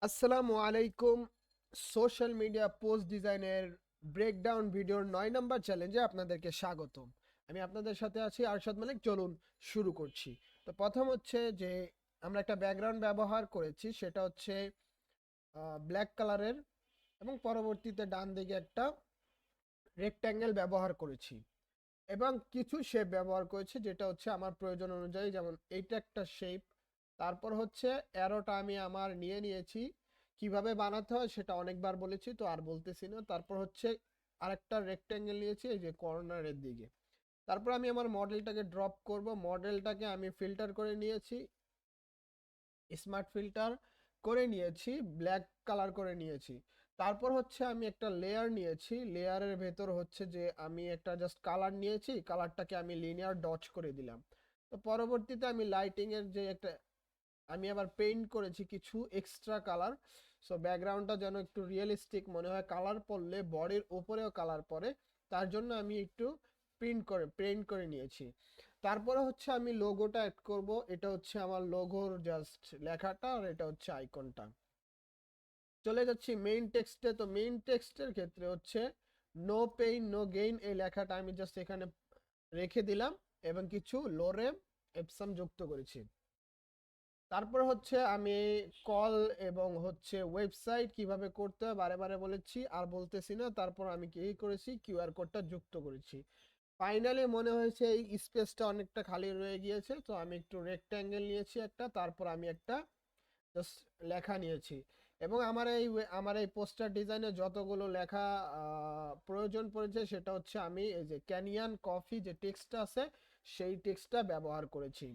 আসসালামু আলাইকুম। Social media post ডিজাইনের ব্রেকডাউন ভিডিওর ৯ নম্বর চ্যালেঞ্জে আপনাদেরকে স্বাগতম। আমি আপনাদের সাথে আছি আরশাদ মালিক। চলুন শুরু করছি। তো প্রথম হচ্ছে যে আমরা একটা ব্যাকগ্রাউন্ড ব্যবহার করেছি, সেটা হচ্ছে ব্ল্যাক কালারের, এবং পরবর্তীতে ডান দিকে একটা রেক্ট্যাঙ্গেল ব্যবহার করেছি এবং কিছু শেপ ব্যবহার করেছি যেটা হচ্ছে আমার প্রয়োজন অনুযায়ী, যেমন এইটা একটা শেপ। তারপর হচ্ছে অ্যারোটা আমি আমার নিয়ে নিয়েছি, কিভাবে বানাতে হয় সেটা অনেকবার বলেছি, তো আর বলতেছি না। তারপর হচ্ছে আরেকটা রেক্ট্যাঙ্গেল নিয়েছি এই যে কর্নারের দিকে। তারপর আমি আমার মডেলটাকে ড্রপ করব, মডেলটাকে আমি ফিল্টার করে নিয়েছি, স্মার্ট ফিল্টার করে নিয়েছি, ব্ল্যাক কালার করে নিয়েছি। তারপর হচ্ছে আমি একটা লেয়ার নিয়েছি, লেয়ারের ভেতর হচ্ছে যে আমি একটা জাস্ট কালার নিয়েছি, কালারটাকে আমি লিনিয়ার ডচ করে দিলাম। তো পরবর্তীতে আমি লাইটিং এর যে একটা আমি আবার পেইন্ট করেছি কিছু এক্সট্রা কালার, সো ব্যাকগ্রাউন্ডটা যেন একটু রিয়েলিস্টিক মনে হয়, কালার পড়লে বডির উপরেও কালার পড়ে, তার জন্য আমি একটু পেইন্ট করে নিয়েছি। তারপরে হচ্ছে আমি লোগোটা অ্যাড করব, এটা হচ্ছে আমার লোগোর জাস্ট লেখাটা, আর এটা হচ্ছে আইকনটা। চলে যাচ্ছি মেইন টেক্সটে। তো মেইন টেক্সটের ক্ষেত্রে হচ্ছে নো পেইন নো গেইন এই লেখাটা আমি জাস্ট এখানে রেখে দিলাম এবং কিছু লোরেম এপসাম যুক্ত করেছি। তারপর হচ্ছে আমি কল এবং হচ্ছে ওয়েবসাইট কিভাবে করতে হয় বারে বারে বলেছি, আর বলতেছি না। তারপর আমি কি করেছি, কিউআর কোডটা যুক্ত করেছি। ফাইনালি মনে হয়েছে এই স্পেসটা অনেকটা খালি রয়ে গিয়েছে, তো আমি একটু রেক্ট্যাঙ্গেল নিয়েছি একটা, তারপর আমি একটা জাস্ট লেখা নিয়েছি। এবং আমার এই পোস্টার ডিজাইনে যতগুলো লেখা প্রয়োজন পড়েছে সেটা হচ্ছে আমি এই যে ক্যানিয়ান কফি যে টেক্সটটা আছে সেই টেক্সটটা ব্যবহার করেছি।